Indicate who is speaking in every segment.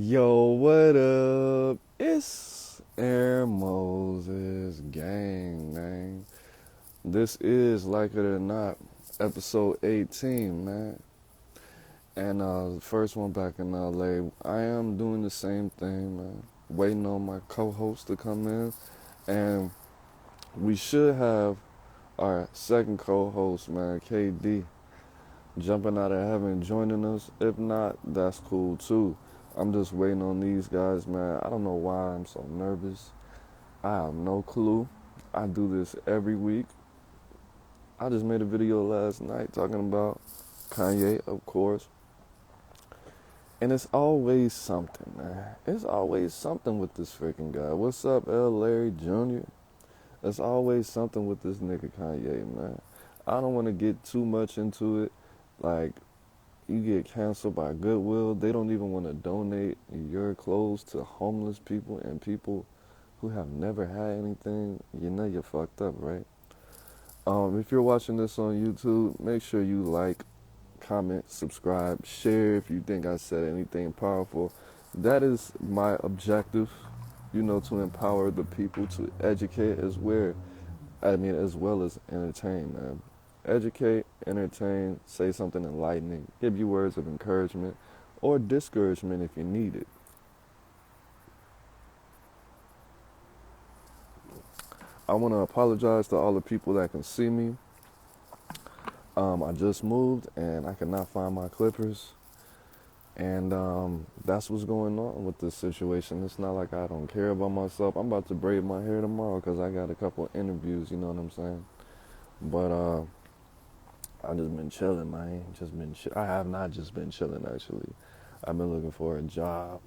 Speaker 1: Yo, what up? It's Aaron Moses gang, man. This is, like it or not, episode 18, man. And the first one back in LA. I am doing the same thing, man. Waiting on my co-host to come in. And we should have our second co-host, man, KD, jumping out of heaven, joining us. If not, that's cool too. I'm just waiting on these guys, man. I don't know why I'm so nervous. I have no clue. I do this every week. I just made a video last night talking about Kanye, of course. And it's always something, man. It's always something with this freaking guy. What's up, L. Larry Jr.? It's always something with this nigga Kanye, man. I don't want to get too much into it. Like, you get canceled by Goodwill. They don't even want to donate your clothes to homeless people and people who have never had anything. You know you're fucked up, right? If you're watching this on YouTube, make sure you like, comment, subscribe, share if you think I said anything powerful. That is my objective, to empower the people, to educate as well as entertain, man. Educate, entertain, say something enlightening, give you words of encouragement or discouragement if you need it. I want to apologize to all the people that can see me. I just moved and I cannot find my clippers. And that's what's going on with this situation. It's not like I don't care about myself. I'm about to braid my hair tomorrow because I got a couple of interviews, you know what I'm saying? But I've just been chilling, man. I have not just been chilling, actually. I've been looking for a job.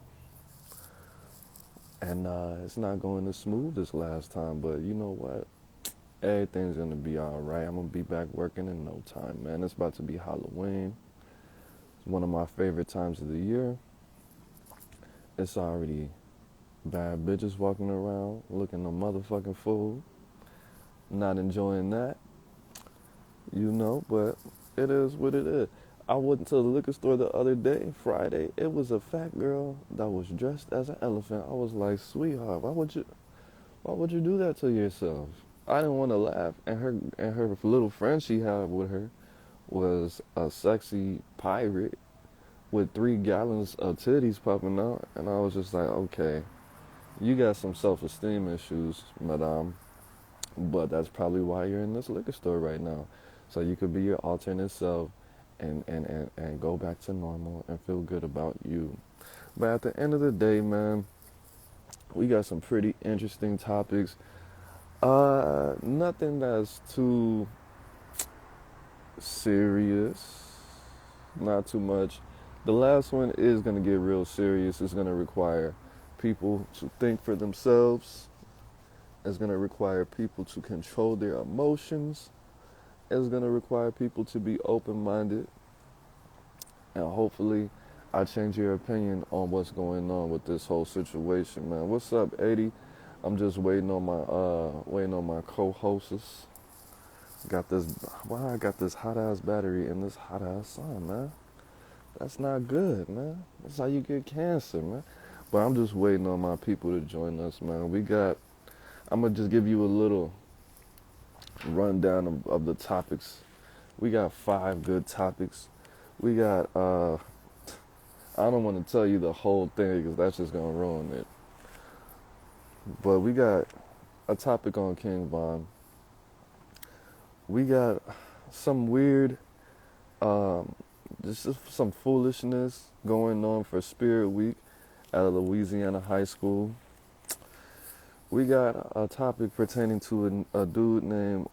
Speaker 1: And it's not going as smooth as last time, but you know what? Everything's going to be all right. I'm going to be back working in no time, man. It's about to be Halloween. It's one of my favorite times of the year. It's already bad bitches walking around looking a motherfucking fool. Not enjoying that. But it is what it is. I went to the liquor store the other day, Friday. It was a fat girl that was dressed as an elephant. I was like, sweetheart, why would you do that to yourself? I didn't want to laugh. And her little friend she had with her was a sexy pirate with 3 gallons of titties popping out. And I was just like, okay, you got some self-esteem issues, madame. But that's probably why you're in this liquor store right now. So you could be your alternate self and go back to normal and feel good about you. But at the end of the day, man, we got some pretty interesting topics. Nothing that's too serious. Not too much. The last one is going to get real serious. It's going to require people to think for themselves. It's going to require people to control their emotions. It's going to require people to be open-minded. And hopefully, I change your opinion on what's going on with this whole situation, man. What's up, 80? I'm just waiting on my co-hosts. I got this hot-ass battery in this hot-ass sun, man. That's not good, man. That's how you get cancer, man. But I'm just waiting on my people to join us, man. I'm going to just give you a little rundown of the topics. We got 5 good topics. We got, I don't want to tell you the whole thing because that's just going to ruin it. But we got a topic on King Von. We got some weird, just some foolishness going on for Spirit Week at a Louisiana high school. We got a topic pertaining to a dude named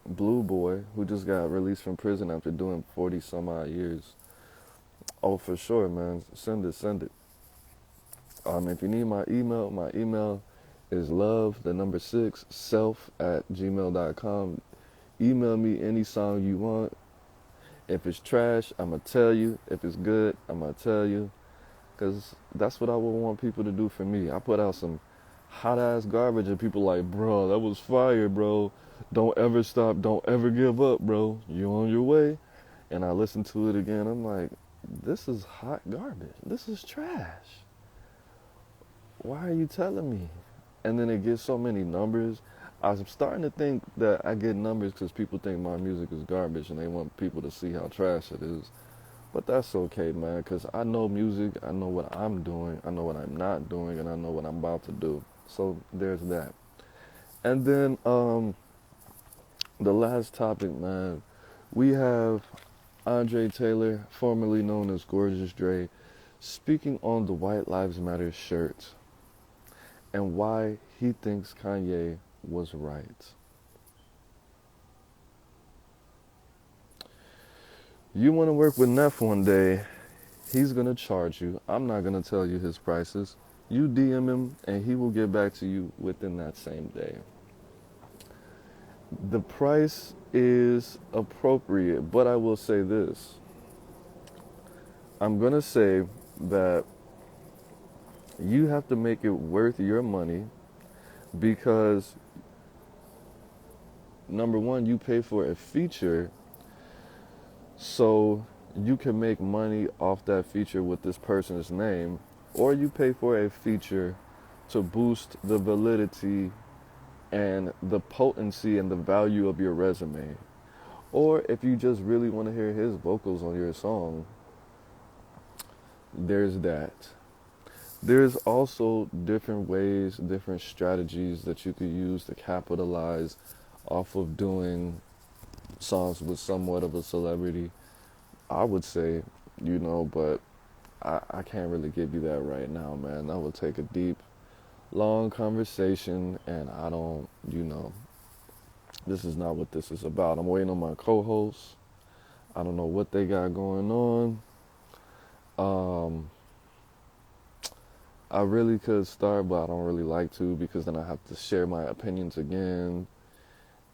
Speaker 1: Blue Boy who just got released from prison after doing 40 some odd years. Oh, for sure, man. Send it. If you need my email is love6self@gmail.com. Email me any song you want. If it's trash, I'm going to tell you. If it's good, I'm going to tell you. Because that's what I would want people to do for me. I put out some hot-ass garbage and people like, bro, that was fire, bro. Don't ever stop. Don't ever give up, bro. You on your way. And I listen to it again. I'm like, this is hot garbage. This is trash. Why are you telling me? And then it gets so many numbers. I'm starting to think that I get numbers because people think my music is garbage and they want people to see how trash it is. But that's okay, man, because I know music, I know what I'm doing, I know what I'm not doing, and I know what I'm about to do. So there's that. And then the last topic, man, we have Andre Taylor, formerly known as Gorgeous Dre, speaking on the White Lives Matter shirt and why he thinks Kanye was right. You want to work with Neff one day, he's going to charge you. I'm not going to tell you his prices. You DM him and he will get back to you within that same day. The price is appropriate, but I will say this. I'm going to say that you have to make it worth your money because, number one, you pay for a feature so you can make money off that feature with this person's name, or you pay for a feature to boost the validity and the potency and the value of your resume. Or if you just really want to hear his vocals on your song, there's that. There's also different ways, different strategies that you could use to capitalize off of doing songs with somewhat of a celebrity, I would say, but I can't really give you that right now, man. That would take a deep, long conversation, and I don't, this is not what this is about. I'm waiting on my co-hosts. I don't know what they got going on. I really could start, but I don't really like to because then I have to share my opinions again,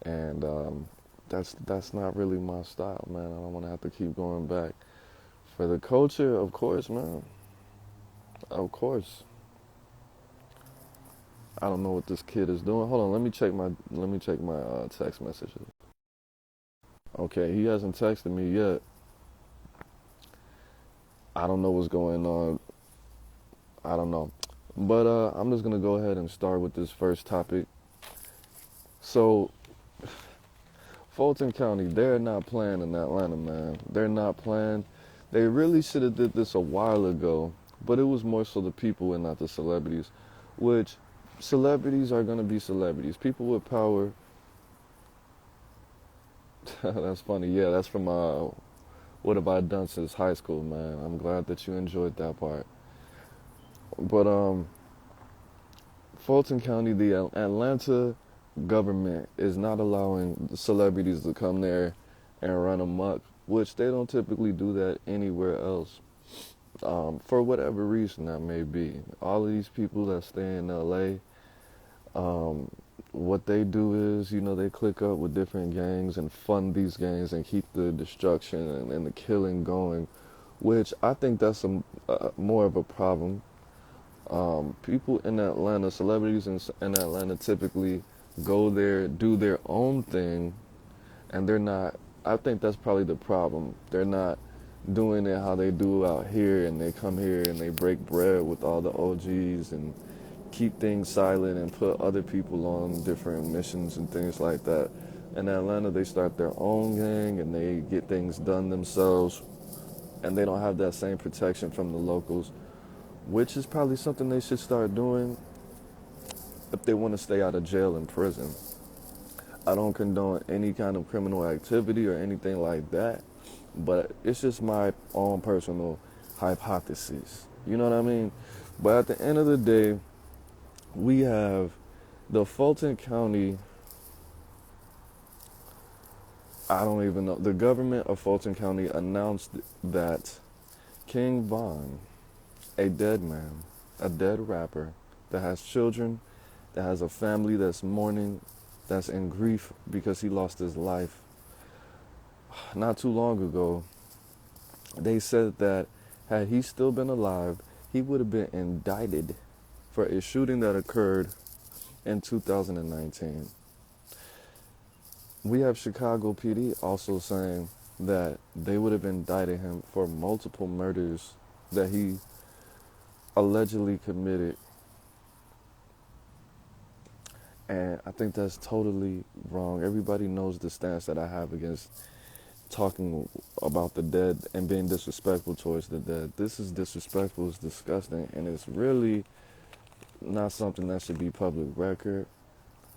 Speaker 1: and that's not really my style, man. I don't want to have to keep going back. For the culture, of course, man. Of course. I don't know what this kid is doing. Hold on, let me check my text messages. Okay, he hasn't texted me yet. I don't know what's going on. I don't know. But I'm just gonna go ahead and start with this first topic. So Fulton County, they're not playing in Atlanta, man. They're not playing. They really should have did this a while ago, but it was more so the people and not the celebrities, which celebrities are going to be celebrities. People with power. That's funny. Yeah, that's from What Have I Done Since High School, man. I'm glad that you enjoyed that part. But Fulton County, the Atlanta government is not allowing the celebrities to come there and run amok, which they don't typically do that anywhere else, for whatever reason that may be. All of these people that stay in LA, what they do is, they click up with different gangs and fund these gangs and keep the destruction and the killing going, which I think that's more of a problem. People in Atlanta, celebrities in Atlanta typically go there, do their own thing, and they're not, I think that's probably the problem. They're not doing it how they do out here, and they come here and they break bread with all the OGs and keep things silent and put other people on different missions and things like that. In Atlanta, they start their own gang and they get things done themselves, and they don't have that same protection from the locals, which is probably something they should start doing if they want to stay out of jail and prison. I don't condone any kind of criminal activity or anything like that, but it's just my own personal hypothesis. You know what I mean? But at the end of the day, we have the Fulton County, I don't even know, the government of Fulton County announced that King Von, a dead man, a dead rapper that has children, that has a family that's mourning, that's in grief because he lost his life. Not too long ago, they said that had he still been alive, he would have been indicted for a shooting that occurred in 2019. We have Chicago PD also saying that they would have indicted him for multiple murders that he allegedly committed. And I think that's totally wrong. Everybody knows the stance that I have against talking about the dead and being disrespectful towards the dead. This is disrespectful, it's disgusting, and it's really not something that should be public record,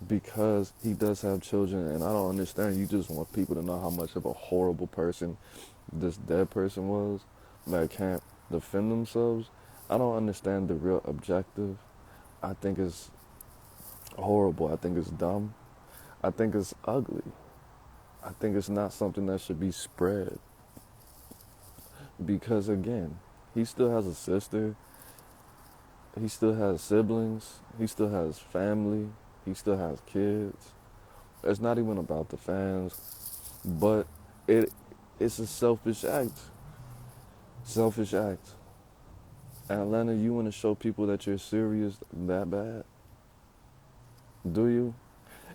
Speaker 1: because he does have children, and I don't understand. You just want people to know how much of a horrible person this dead person was that can't defend themselves. I don't understand the real objective. I think it's horrible. I think it's dumb. I think it's ugly. I think it's not something that should be spread. Because again, he still has a sister. He still has siblings. He still has family. He still has kids. It's not even about the fans, but it's a selfish act. Selfish act. Atlanta, you want to show people that you're serious that bad? Do you?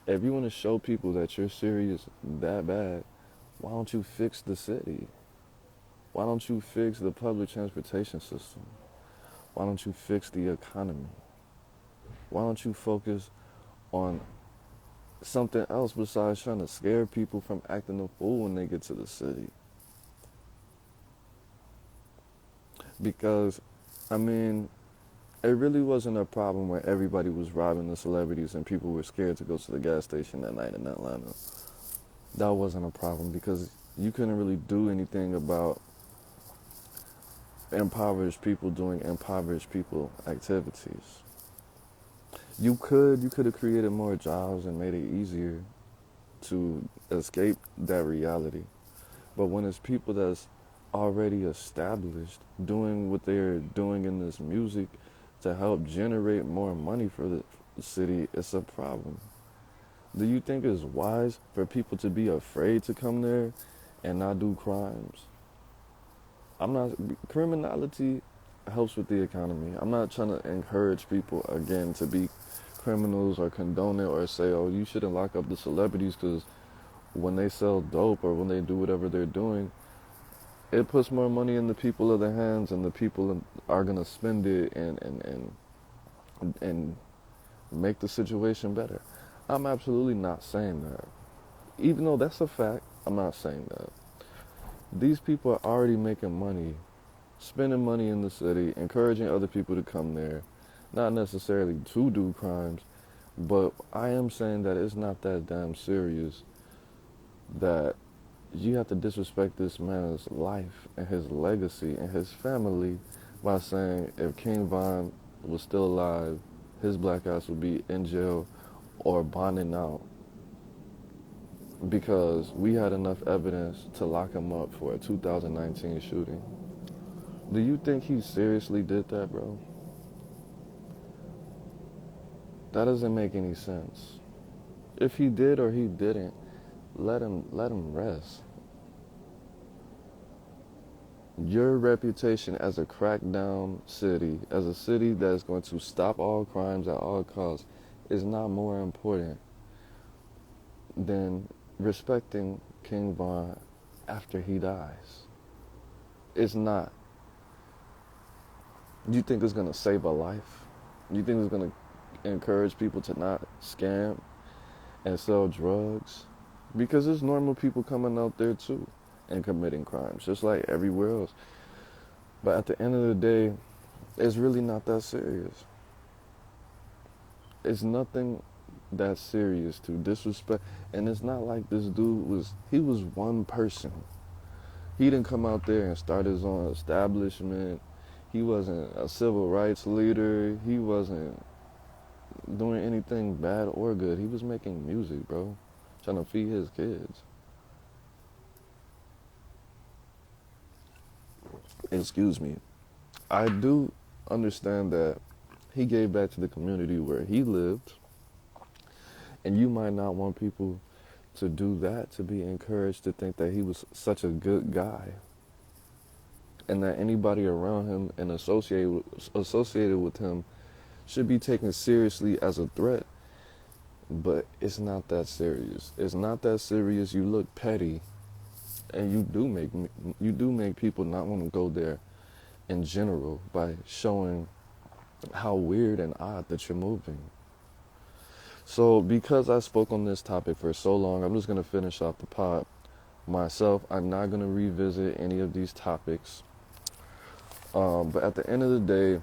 Speaker 1: If you want to show people that you're serious that bad, why don't you fix the city? Why don't you fix the public transportation system? Why don't you fix the economy? Why don't you focus on something else besides trying to scare people from acting a fool when they get to the city? Because, I mean, it really wasn't a problem where everybody was robbing the celebrities and people were scared to go to the gas station that night in Atlanta. That wasn't a problem because you couldn't really do anything about impoverished people doing impoverished people activities. You could have created more jobs and made it easier to escape that reality. But when it's people that's already established doing what they're doing in this music to help generate more money for the city, it's a problem. Do you think it's wise for people to be afraid to come there and not do crimes? Criminality helps with the economy. I'm not trying to encourage people, again, to be criminals or condone it or say, oh, you shouldn't lock up the celebrities because when they sell dope or when they do whatever they're doing, it puts more money in the people of their hands, and the people are going to spend it and make the situation better. I'm absolutely not saying that. Even though that's a fact, I'm not saying that. These people are already making money, spending money in the city, encouraging other people to come there, not necessarily to do crimes, but I am saying that it's not that damn serious that you have to disrespect this man's life and his legacy and his family by saying if King Von was still alive, his black ass would be in jail or bonding out because we had enough evidence to lock him up for a 2019 shooting. Do you think he seriously did that, bro? That doesn't make any sense. If he did or he didn't, let him rest. Your reputation as a crackdown city, as a city that is going to stop all crimes at all costs, is not more important than respecting King Von after he dies. It's not. You think it's going to save a life? You think it's going to encourage people to not scam and sell drugs? Because there's normal people coming out there too and committing crimes, just like everywhere else. But at the end of the day, it's really not that serious. It's nothing that serious to disrespect. And it's not like this dude he was one person. He didn't come out there and start his own establishment. He wasn't a civil rights leader. He wasn't doing anything bad or good. He was making music, bro, trying to feed his kids. Excuse me. I do understand that he gave back to the community where he lived, and you might not want people to do that, to be encouraged to think that he was such a good guy and that anybody around him and associated with him should be taken seriously as a threat. But it's not that serious. It's not that serious. You look petty And you do make people not want to go there in general by showing how weird and odd that you're moving. So because I spoke on this topic for so long, I'm just going to finish off the pod myself. I'm not going to revisit any of these topics. But at the end of the day,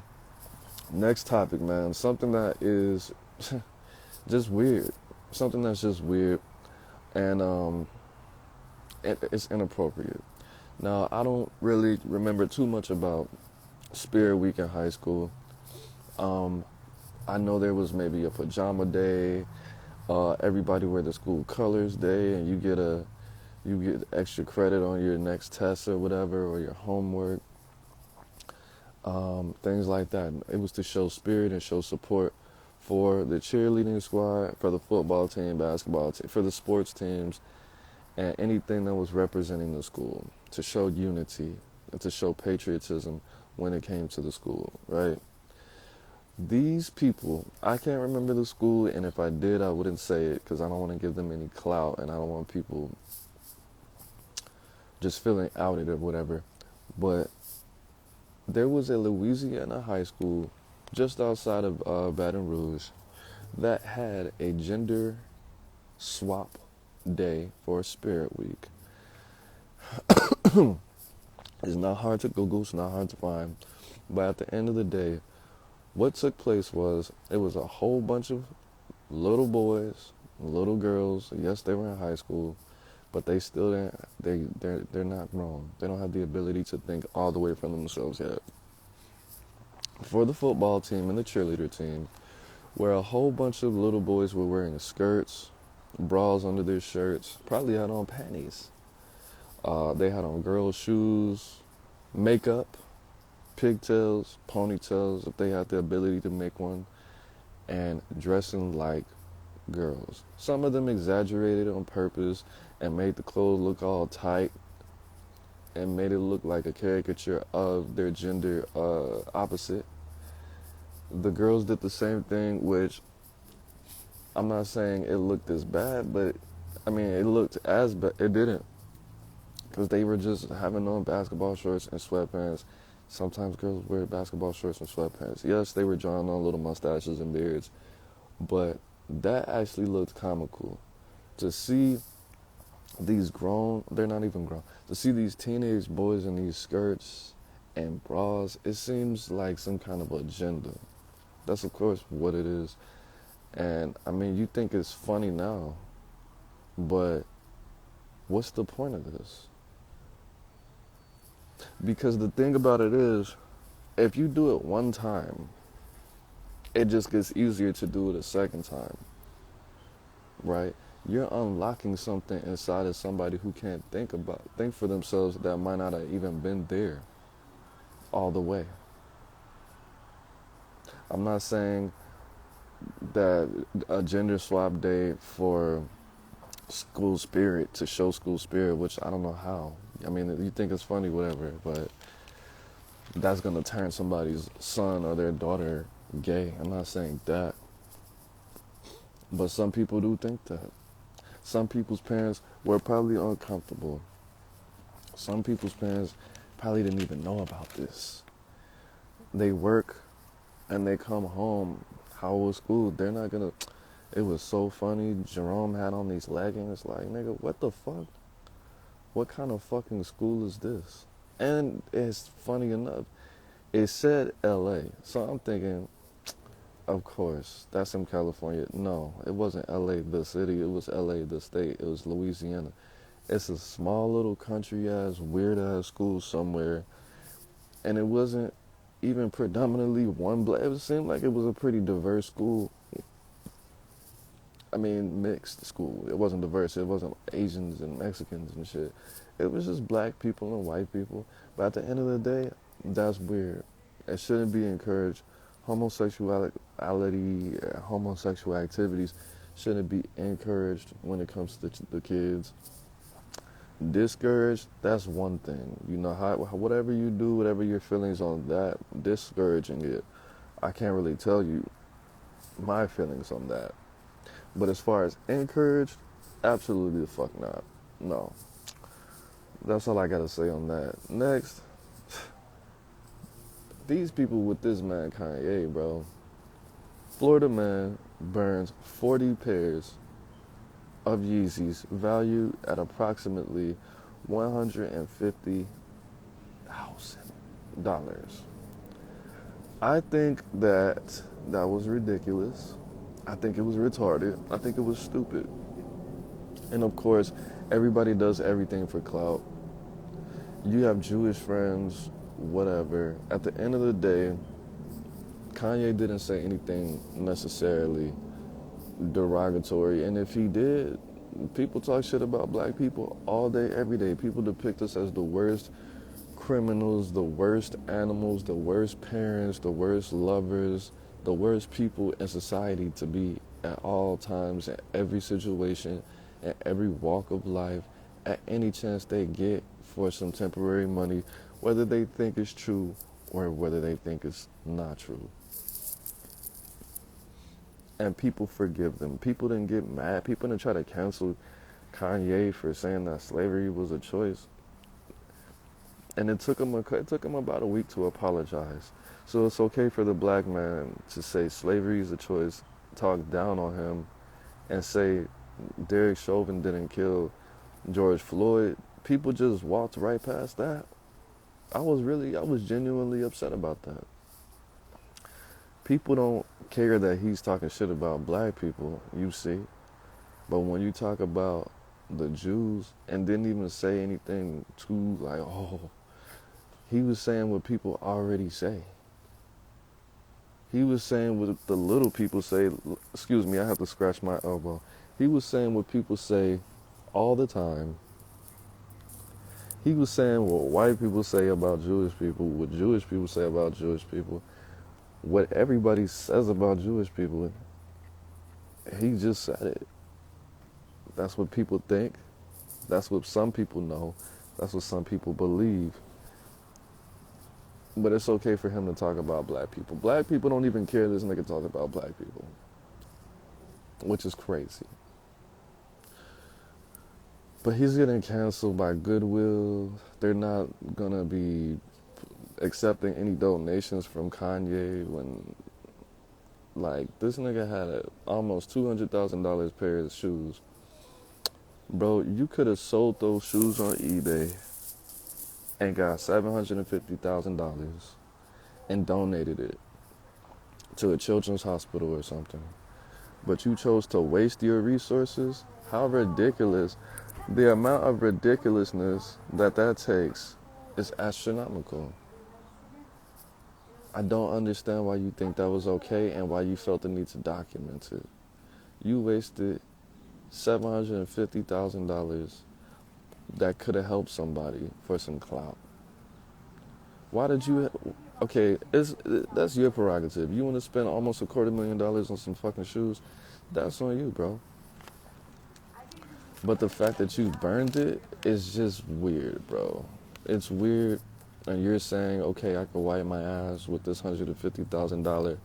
Speaker 1: next topic, man, something that is just weird. Something that's just weird and it's inappropriate. Now, I don't really remember too much about Spirit Week in high school. I know there was maybe a pajama day, everybody wear the school colors day, and you get extra credit on your next test or whatever, or your homework, things like that. It was to show spirit and show support for the cheerleading squad, for the football team, basketball team, for the sports teams, and anything that was representing the school, to show unity and to show patriotism when it came to the school, right? These people, I can't remember the school, and if I did, I wouldn't say it because I don't want to give them any clout, and I don't want people just feeling outed or whatever. But there was a Louisiana high school just outside of Baton Rouge that had a gender swap day for Spirit Week. It's not hard to Google, it's not hard to find, but at the end of the day, what took place was it was a whole bunch of little boys, little girls. Yes, they were in high school, but they still they're not grown. They don't have the ability to think all the way for themselves yet. For the football team and the cheerleader team, where a whole bunch of little boys were wearing skirts, bras under their shirts, probably had on panties. They had on girls' shoes, makeup, pigtails, ponytails, if they had the ability to make one, and dressing like girls. Some of them exaggerated on purpose and made the clothes look all tight and made it look like a caricature of their gender opposite. The girls did the same thing, which I'm not saying it looked as bad, but I mean, it looked as bad. It didn't, because they were just having on basketball shorts and sweatpants. Sometimes girls wear basketball shorts and sweatpants. Yes, they were drawing on little mustaches and beards, but that actually looked comical. To see these they're not even grown, to see these teenage boys in these skirts and bras, it seems like some kind of agenda. That's of course what it is. And I mean, you think it's funny now, but what's the point of this? Because the thing about it is, if you do it one time, it just gets easier to do it a second time, right? You're unlocking something inside of somebody who can't think for themselves, that might not have even been there all the way. I'm not saying that a gender swap day for school spirit, to show school spirit, which I don't know how. I mean, you think it's funny, whatever, but that's going to turn somebody's son or their daughter gay. I'm not saying that. But some people do think that. Some people's parents were probably uncomfortable. Some people's parents probably didn't even know about this. They work and they come home. How was school? They're not going to... It was so funny. Jerome had on these leggings. Like, nigga, what the fuck? What kind of fucking school is this? And it's funny enough, it said LA. So I'm thinking, of course, that's in California. No, it wasn't LA the city. It was LA the state. It was Louisiana. It's a small little country-ass, weird-ass school somewhere. And it wasn't even predominantly one black. It seemed like it was a pretty diverse school. I mean, mixed school. It wasn't diverse. It wasn't Asians and Mexicans and shit. It was just black people and white people. But at the end of the day, that's weird. It shouldn't be encouraged. Homosexuality, homosexual activities shouldn't be encouraged when it comes to the kids. Discouraged, that's one thing. You know, whatever you do, whatever your feelings on that, discouraging it, I can't really tell you my feelings on that. But as far as encouraged, absolutely the fuck not. No. That's all I gotta say on that. Next, these people with this man Kanye, bro. Florida man burns 40 pairs of Yeezys valued at approximately $150,000. I think that was ridiculous. I think it was retarded. I think it was stupid. And of course, everybody does everything for clout. You have Jewish friends, whatever. At the end of the day, Kanye didn't say anything necessarily derogatory. And if he did, people talk shit about black people all day, every day. People depict us as the worst criminals, the worst animals, the worst parents, the worst lovers, the worst people in society to be at all times, in every situation, in every walk of life, at any chance they get for some temporary money, whether they think it's true or whether they think it's not true. And people forgive them. People didn't get mad. People didn't try to cancel Kanye for saying that slavery was a choice. And it took him about a week to apologize. So it's okay for the black man to say slavery is a choice, talk down on him, and say Derek Chauvin didn't kill George Floyd. People just walked right past that. I was genuinely upset about that. People don't care that he's talking shit about black people, you see. But when you talk about the Jews and didn't even say anything too like, oh, he was saying what people already say. He was saying what the little people say. Excuse me, I have to scratch my elbow. He was saying what people say all the time. He was saying what white people say about Jewish people, what Jewish people say about Jewish people, what everybody says about Jewish people. He just said it. That's what people think. That's what some people know. That's what some people believe. But it's okay for him to talk about black people. Black people don't even care this nigga talk about black people, which is crazy. But he's getting canceled by Goodwill. They're not gonna be accepting any donations from Kanye when, like, this nigga had almost $200,000 pair of shoes. Bro, you could have sold those shoes on eBay and got $750,000 and donated it to a children's hospital or something. But you chose to waste your resources? How ridiculous. The amount of ridiculousness that takes is astronomical. I don't understand why you think that was okay and why you felt the need to document it. You wasted $750,000 that could have helped somebody for some clout. Why did you... Okay, that's your prerogative. You want to spend almost $250,000 on some fucking shoes? That's on you, bro. But the fact that you burned it is just weird, bro. It's weird, and you're saying, okay, I can wipe my ass with this $150,000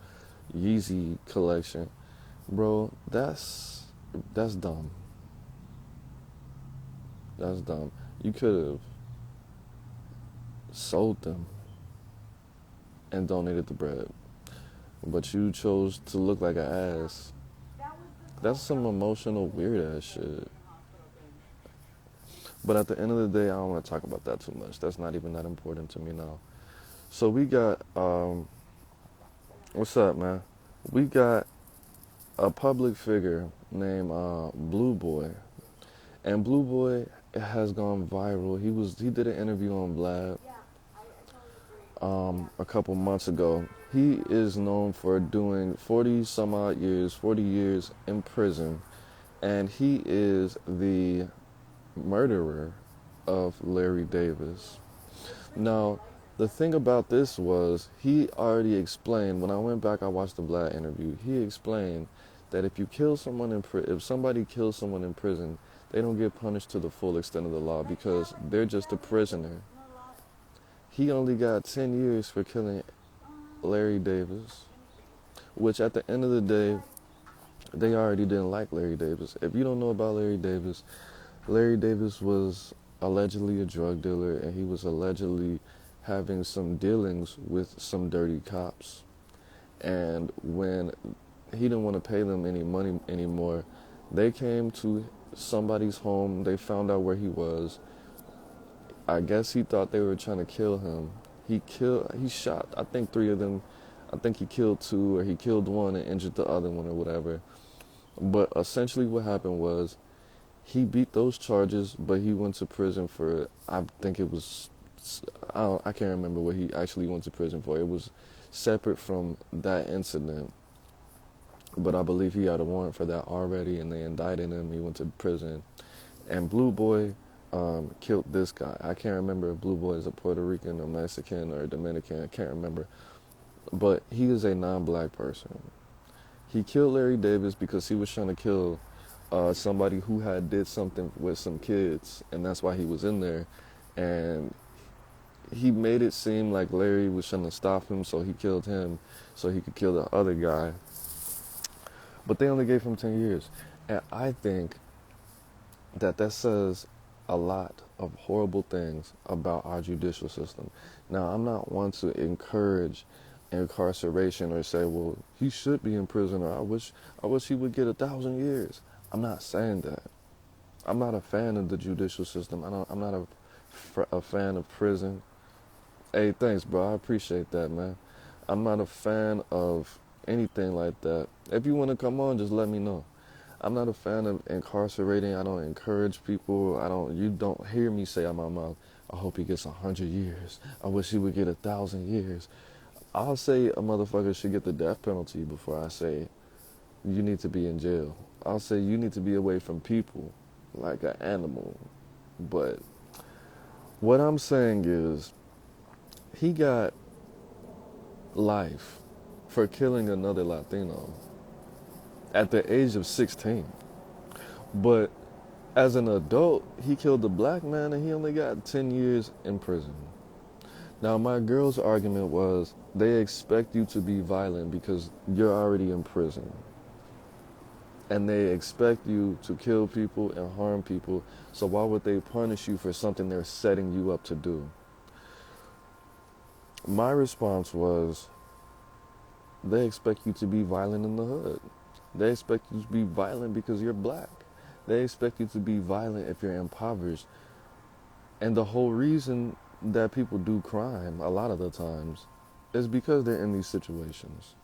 Speaker 1: Yeezy collection. Bro, that's dumb. That's dumb. You could have sold them and donated the bread. But you chose to look like an ass. That's some emotional weird ass shit. But at the end of the day, I don't want to talk about that too much. That's not even that important to me now. So we got, what's up, man? We got a public figure named Blue Boy. And Blue Boy has gone viral. He did an interview on Blab a couple months ago. He is known for doing 40 years in prison. And he is the murderer of Larry Davis. Now, the thing about this was he already explained, when I went back, I watched the Vlad interview, he explained that if somebody kills someone in prison, they don't get punished to the full extent of the law because they're just a prisoner. He only got 10 years for killing Larry Davis, which at the end of the day, they already didn't like Larry Davis. If you don't know about Larry Davis was allegedly a drug dealer, and he was allegedly having some dealings with some dirty cops. And when he didn't want to pay them any money anymore, they came to somebody's home. They found out where he was. I guess he thought they were trying to kill him. He shot, I think, three of them. I think he killed two, or he killed one and injured the other one, or whatever. But essentially what happened was he beat those charges, but he went to prison for, I think it was, I can't remember what he actually went to prison for. It was separate from that incident. But I believe he had a warrant for that already, and they indicted him. He went to prison. And Blue Boy killed this guy. I can't remember if Blue Boy is a Puerto Rican or Mexican or Dominican. I can't remember. But he is a non-black person. He killed Larry Davis because he was trying to kill somebody who had did something with some kids, and that's why he was in there. And he made it seem like Larry was trying to stop him, so he killed him so he could kill the other guy. But they only gave him 10 years. And I think that says a lot of horrible things about our judicial system. Now, I'm not one to encourage incarceration or say, well, he should be in prison, or I wish he would get 1,000 years. I'm not saying that. I'm not a fan of the judicial system. I'm not a fan of prison. Hey, thanks, bro. I appreciate that, man. I'm not a fan of anything like that. If you want to come on, just let me know. I'm not a fan of incarcerating. I don't encourage people. You don't hear me say out my mouth, I hope he gets 100 years. I wish he would get 1,000 years. I'll say a motherfucker should get the death penalty before I say you need to be in jail. I'll say you need to be away from people like an animal. But what I'm saying is he got life for killing another Latino at the age of 16. But as an adult, he killed a black man and he only got 10 years in prison. Now, my girl's argument was they expect you to be violent because you're already in prison. And they expect you to kill people and harm people, so why would they punish you for something they're setting you up to do? My response was, they expect you to be violent in the hood. They expect you to be violent because you're black. They expect you to be violent if you're impoverished. And the whole reason that people do crime a lot of the times is because they're in these situations.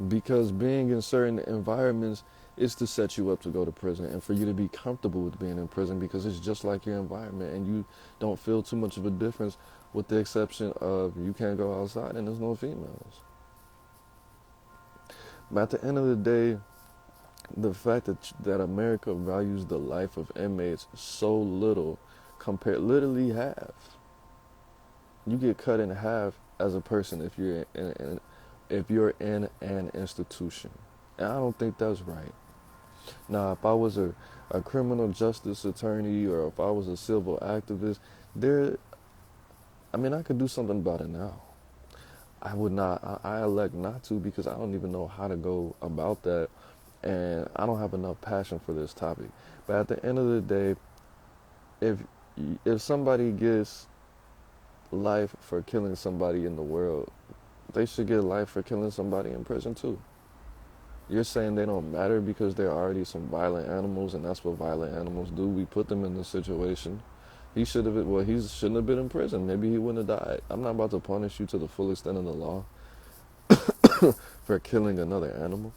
Speaker 1: Because being in certain environments is to set you up to go to prison and for you to be comfortable with being in prison because it's just like your environment and you don't feel too much of a difference, with the exception of you can't go outside and there's no females. But at the end of the day, the fact that America values the life of inmates so little, compared literally half. You get cut in half as a person if you're in an institution. And I don't think that's right. Now, if I was a criminal justice attorney or if I was a civil activist, I could do something about it now. I would not, I elect not to because I don't even know how to go about that. And I don't have enough passion for this topic. But at the end of the day, if somebody gets life for killing somebody in the world, they should get life for killing somebody in prison too. You're saying they don't matter because they're already some violent animals, and that's what violent animals do. We put them in this situation. He shouldn't have been in prison. Maybe he wouldn't have died. I'm not about to punish you to the full extent of the law for killing another animal,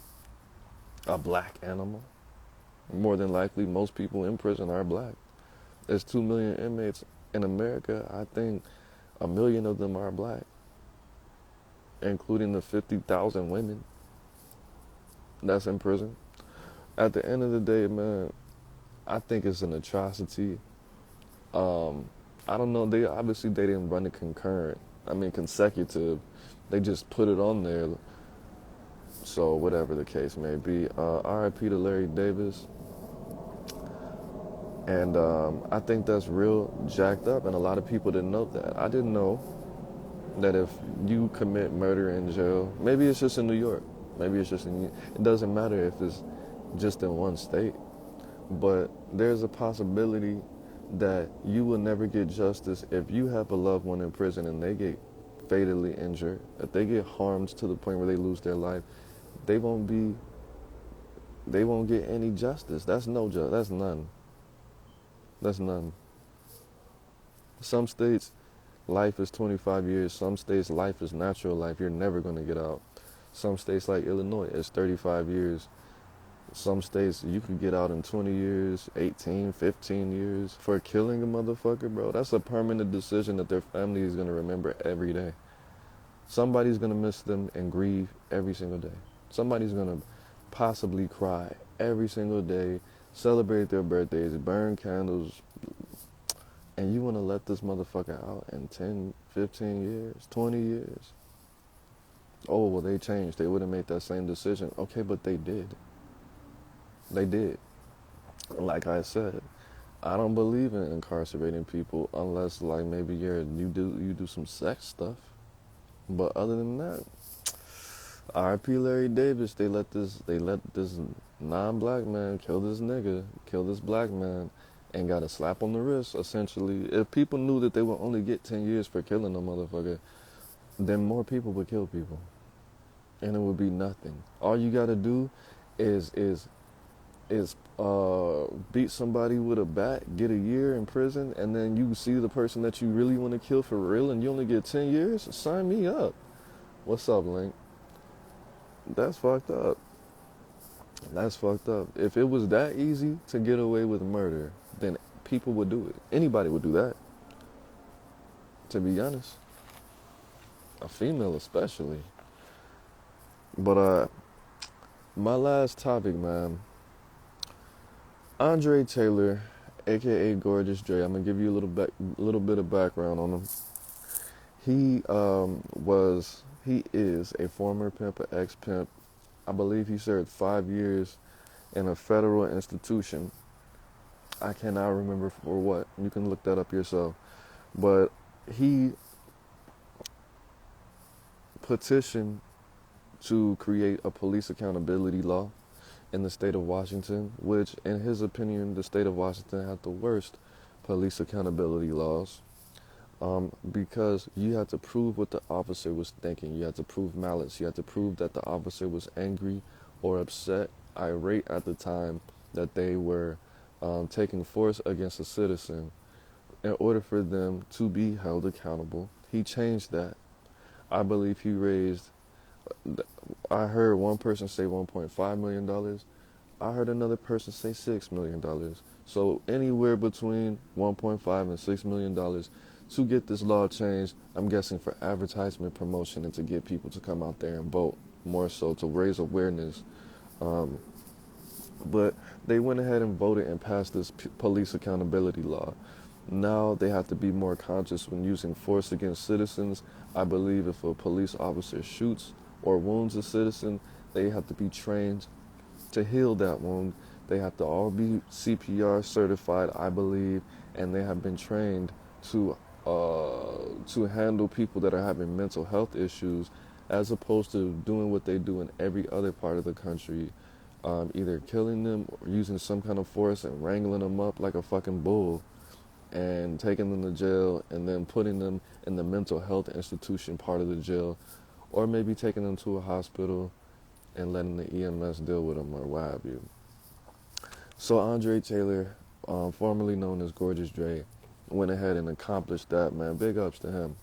Speaker 1: a black animal. More than likely, most people in prison are black. There's 2 million inmates in America. I think 1 million of them are black, including the 50,000 women that's in prison. At the end of the day, man, I think it's an atrocity. I don't know. They didn't run it consecutive. They just put it on there. So whatever the case may be, R.I.P. to Larry Davis. And I think that's real jacked up, and a lot of people didn't know that. I didn't know that if you commit murder in jail, maybe it's just in New York. It doesn't matter if it's just in one state. But there's a possibility that you will never get justice if you have a loved one in prison and they get fatally injured, if they get harmed to the point where they lose their life, they won't be they won't get any justice. That's no justice. That's none. That's none. Some states life is 25 years. Some states life is natural life. You're never going to get out. Some states like Illinois is 35 years. Some states you could get out in 20 years, 18, 15 years for killing a motherfucker, bro. That's a permanent decision that their family is going to remember every day. Somebody's going to miss them and grieve every single day. Somebody's going to possibly cry every single day, celebrate their birthdays, burn candles, and you want to let this motherfucker out in 10, 15 years, 20 years. Oh, well, they changed. They wouldn't make that same decision. Okay, but they did. They did. Like I said, I don't believe in incarcerating people unless, like, maybe you do some sex stuff. But other than that, R.I.P. Larry Davis. They let this non-black man kill this nigga, kill this black man, and got a slap on the wrist. Essentially, if people knew that they would only get 10 years for killing a motherfucker, then more people would kill people, and it would be nothing. All you gotta do is beat somebody with a bat, get a year in prison, and then you see the person that you really want to kill for real, and you only get 10 years? Sign me up. What's up, Link? That's fucked up. That's fucked up. If it was that easy to get away with murder, then people would do it. Anybody would do that, to be honest. A female especially. But my last topic, man. Andre Taylor, aka Gorgeous Dre. I'm gonna give you a little bit of background on him. He is a former pimp, an ex-pimp. I believe he served 5 years in a federal institution. I cannot remember for what. You can look that up yourself. But he petitioned to create a police accountability law in the state of Washington, which, in his opinion, the state of Washington had the worst police accountability laws. Because you had to prove what the officer was thinking. You had to prove malice. You had to prove that the officer was angry or upset, irate at the time that they were taking force against a citizen in order for them to be held accountable. He changed that. I believe he raised, I heard one person say $1.5 million. I heard another person say $6 million. So anywhere between $1.5 and $6 million to get this law changed, I'm guessing for advertisement, promotion, and to get people to come out there and vote, more so to raise awareness. But they went ahead and voted and passed this police accountability law. Now they have to be more conscious when using force against citizens. I believe if a police officer shoots or wounds a citizen, they have to be trained to heal that wound. They have to all be CPR certified, I believe, and they have been trained to handle people that are having mental health issues, as opposed to doing what they do in every other part of the country, either killing them or using some kind of force and wrangling them up like a fucking bull and taking them to jail and then putting them in the mental health institution part of the jail, or maybe taking them to a hospital and letting the EMS deal with them or what have you. So Andre Taylor, formerly known as Gorgeous Dre, went ahead and accomplished that, man. Big ups to him.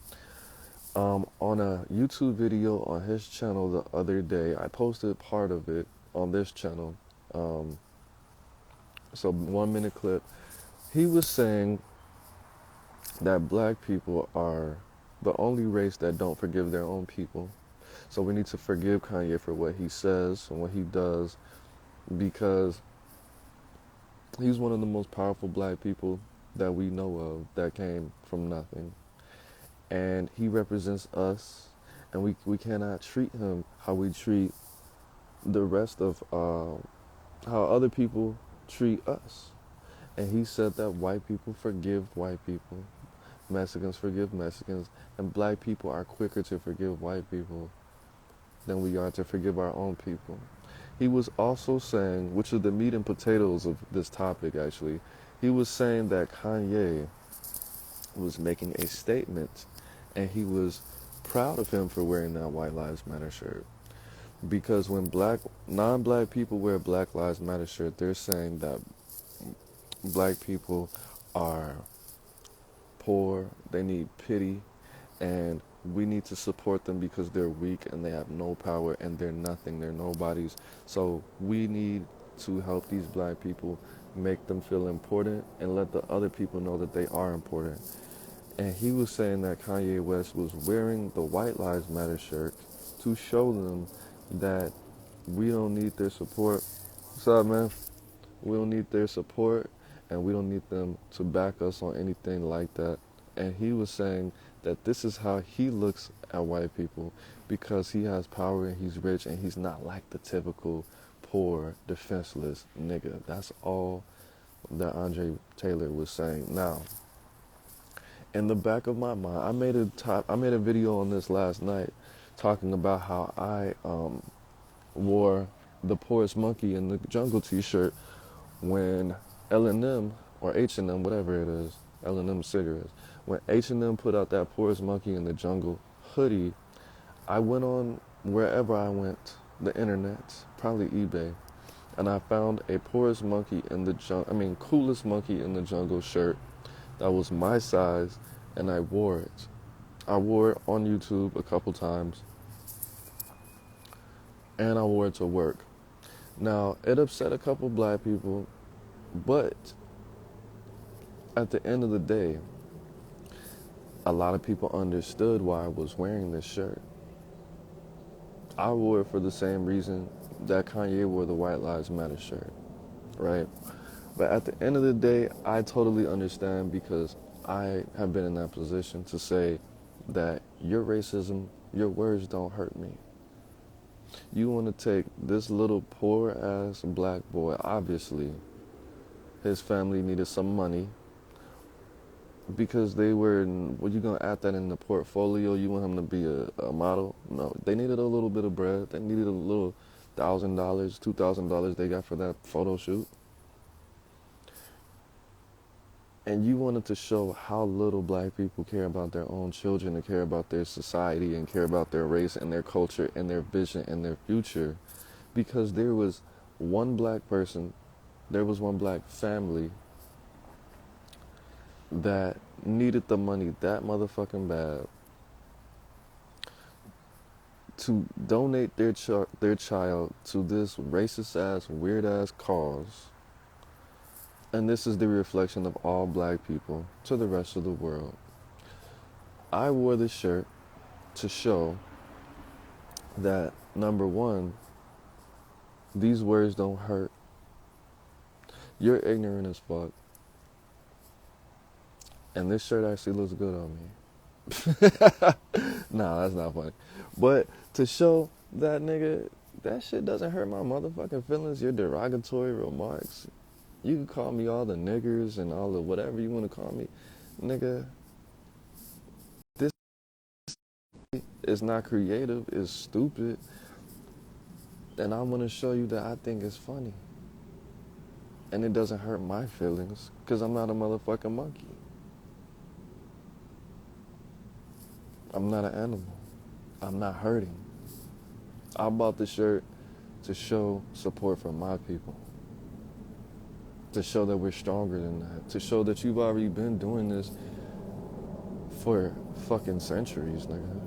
Speaker 1: On a YouTube video on his channel the other day, I posted part of it on this channel. So 1 minute clip. He was saying that black people are the only race that don't forgive their own people. So we need to forgive Kanye for what he says and what he does, because he's one of the most powerful black people that we know of that came from nothing. And he represents us, and we cannot treat him how we treat the rest of how other people treat us. And he said that white people forgive white people, Mexicans forgive Mexicans, and black people are quicker to forgive white people than we are to forgive our own people. He was also saying, which is the meat and potatoes of this topic actually, he was saying that Kanye was making a statement, and he was proud of him for wearing that White Lives Matter shirt. Because when non-black people wear Black Lives Matter shirt, they're saying that black people are poor, they need pity, and we need to support them because they're weak and they have no power and they're nothing, they're nobodies. So we need to help these black people, make them feel important, and let the other people know that they are important. And he was saying that Kanye West was wearing the White Lives Matter shirt to show them that we don't need their support. What's up, man? We don't need their support, and we don't need them to back us on anything like that. And he was saying that this is how he looks at white people because he has power and he's rich and he's not like the typical poor, defenseless nigga. That's all that Andre Taylor was saying. Now, in the back of my mind, I made a video on this last night talking about how I wore the poorest monkey in the jungle t-shirt when L&M or H&M, whatever it is, L&M cigarettes, when H&M put out that poorest monkey in the jungle hoodie, I went on wherever I went, the internet, probably eBay, and I found a poorest monkey in the coolest monkey in the jungle shirt that was my size, and I wore it. I wore it on YouTube a couple times, and I wore it to work. Now, it upset a couple black people, but at the end of the day, a lot of people understood why I was wearing this shirt. I wore it for the same reason that Kanye wore the White Lives Matter shirt, right? But at the end of the day, I totally understand because I have been in that position to say that your racism, your words don't hurt me. You want to take this little poor ass black boy, obviously, his family needed some money because they were, you going to add that in the portfolio? You want him to be a model? No, they needed a little bit of bread. They needed a little $1,000, $2,000 they got for that photo shoot. And you wanted to show how little black people care about their own children and care about their society and care about their race and their culture and their vision and their future. Because there was one black person, there was one black family that needed the money that motherfucking bad to donate their child to this racist ass, weird ass cause. And this is the reflection of all black people to the rest of the world. I wore this shirt to show that, number one, these words don't hurt. You're ignorant as fuck. And this shirt actually looks good on me. Nah, that's not funny. But to show that, nigga, that shit doesn't hurt my motherfucking feelings. Your derogatory remarks. You can call me all the niggers and all the whatever you want to call me. Nigga, this is not creative. It's stupid. And I'm going to show you that I think it's funny. And it doesn't hurt my feelings because I'm not a motherfucking monkey. I'm not an animal. I'm not hurting. I bought the shirt to show support for my people. To show that we're stronger than that. To show that you've already been doing this for fucking centuries, nigga.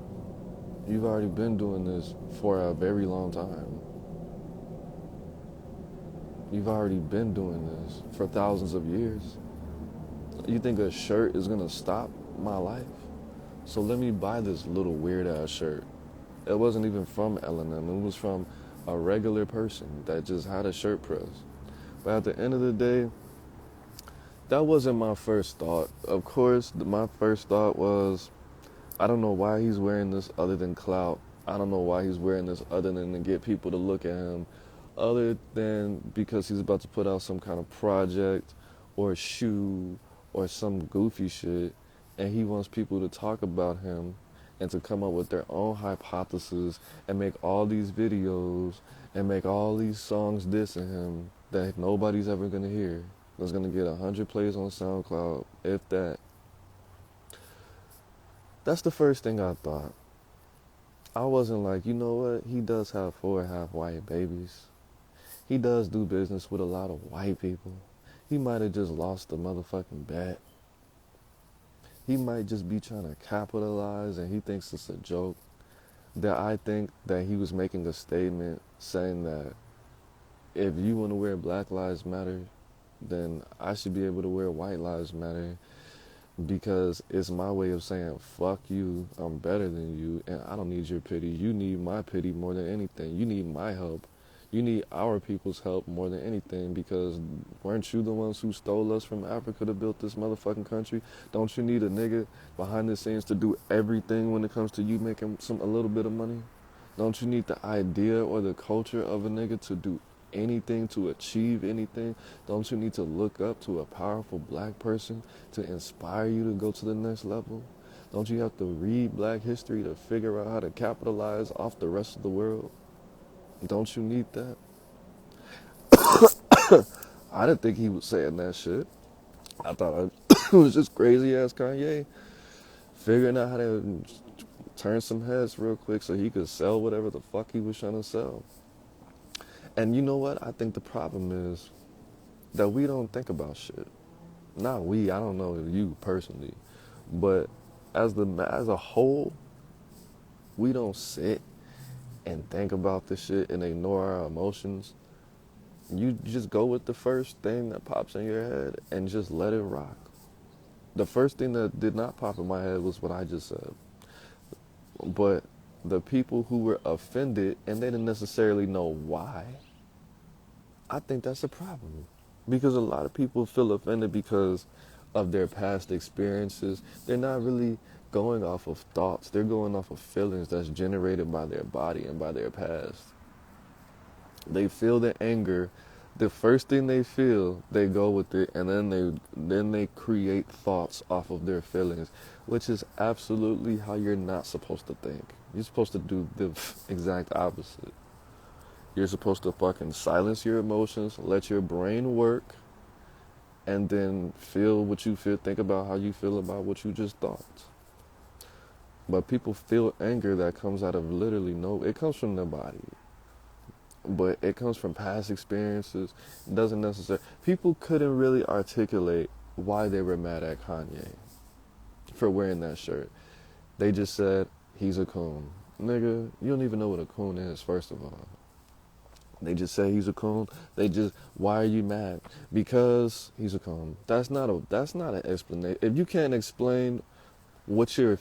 Speaker 1: You've already been doing this for a very long time. You've already been doing this for thousands of years. You think a shirt is gonna stop my life? So let me buy this little weird ass shirt. It wasn't even from L&M. It was from a regular person that just had a shirt press. But at the end of the day, that wasn't my first thought. Of course, my first thought was, I don't know why he's wearing this other than clout. I don't know why he's wearing this other than to get people to look at him. Other than because he's about to put out some kind of project or shoe or some goofy shit. And he wants people to talk about him and to come up with their own hypotheses and make all these videos and make all these songs dissing him that nobody's ever gonna hear. That's gonna get 100 plays on SoundCloud, if that. That's the first thing I thought. I wasn't like, you know what? He does have 4 half white babies. He does do business with a lot of white people. He might have just lost the motherfucking bet. He might just be trying to capitalize and he thinks it's a joke. That I think that he was making a statement saying that if you want to wear Black Lives Matter, then I should be able to wear White Lives Matter because it's my way of saying, fuck you, I'm better than you, and I don't need your pity. You need my pity more than anything. You need my help. You need our people's help more than anything because weren't you the ones who stole us from Africa to build this motherfucking country? Don't you need a nigga behind the scenes to do everything when it comes to you making a little bit of money? Don't you need the idea or the culture of a nigga to do anything, to achieve anything? Don't you need to look up to a powerful black person to inspire you to go to the next level? Don't you have to read black history to figure out how to capitalize off the rest of the world? Don't you need that? I didn't think he was saying that shit. I thought it was just crazy ass Kanye figuring out how to turn some heads real quick so he could sell whatever the fuck he was trying to sell. And you know what? I think the problem is that we don't think about shit. Not we, I don't know you personally, but as a whole, we don't sit and think about this shit and ignore our emotions. You just go with the first thing that pops in your head and just let it rock. The first thing that did not pop in my head was what I just said. But the people who were offended and they didn't necessarily know why, I think that's a problem. Because a lot of people feel offended because of their past experiences. They're not really going off of thoughts. They're going off of feelings that's generated by their body and by their past. They feel the anger. The first thing they feel, they go with it, and then they create thoughts off of their feelings, which is absolutely how you're not supposed to think. You're supposed to do the exact opposite. You're supposed to fucking silence your emotions, let your brain work, and then feel what you feel, think about how you feel about what you just thought. But people feel anger that comes out of literally it comes from their body. But it comes from past experiences. It doesn't necessarily. People couldn't really articulate why they were mad at Kanye for wearing that shirt. They just said, he's a coon. Nigga, you don't even know what a coon is, first of all. They just say he's a coon. Why are you mad? Because he's a coon. That's not an explanation. If you can't explain what you're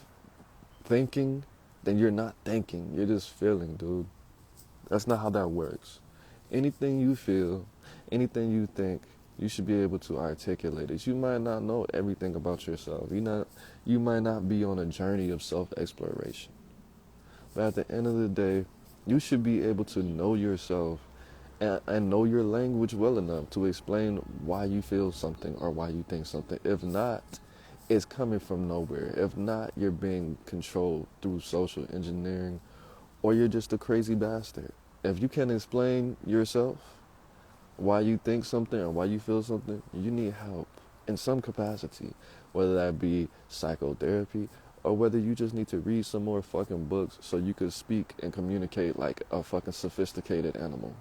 Speaker 1: thinking, then you're not thinking. You're just feeling, dude. That's not how that works. Anything you feel, anything you think, you should be able to articulate it. You might not know everything about yourself. You might not be on a journey of self-exploration. But at the end of the day, you should be able to know yourself and know your language well enough to explain why you feel something or why you think something. If not, it's coming from nowhere. If not, you're being controlled through social engineering, or you're just a crazy bastard. If you can't explain yourself, why you think something or why you feel something, you need help in some capacity, whether that be psychotherapy or whether you just need to read some more fucking books so you could speak and communicate like a fucking sophisticated animal.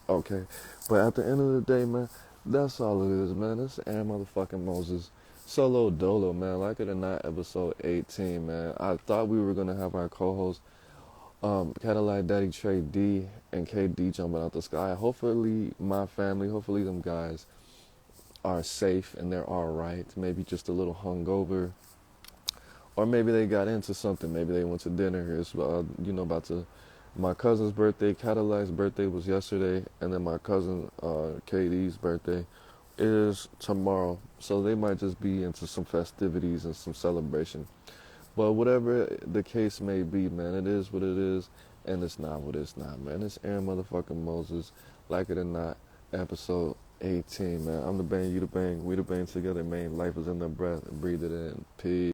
Speaker 1: Okay, but at the end of the day, man, that's all it is, man. This is Aaron motherfucking Moses. Solo Dolo, man. Like it or not, episode 18, man. I thought we were going to have our co-host, Cadillac Daddy Trey D and KD jumping out the sky. Hopefully my family, hopefully them guys are safe and they're all right. Maybe just a little hungover. Or maybe they got into something. Maybe they went to dinner. It's, my cousin's birthday, Cadillac's birthday was yesterday. And then my cousin KD's birthday is tomorrow. So they might just be into some festivities and some celebration. But whatever the case may be, man, it is what it is, and it's not what it's not, man. It's Aaron motherfucking Moses, like it or not, episode 18, man. I'm the bang, you the bang, we the bang together, man. Life is in the breath, breathe it in, peace.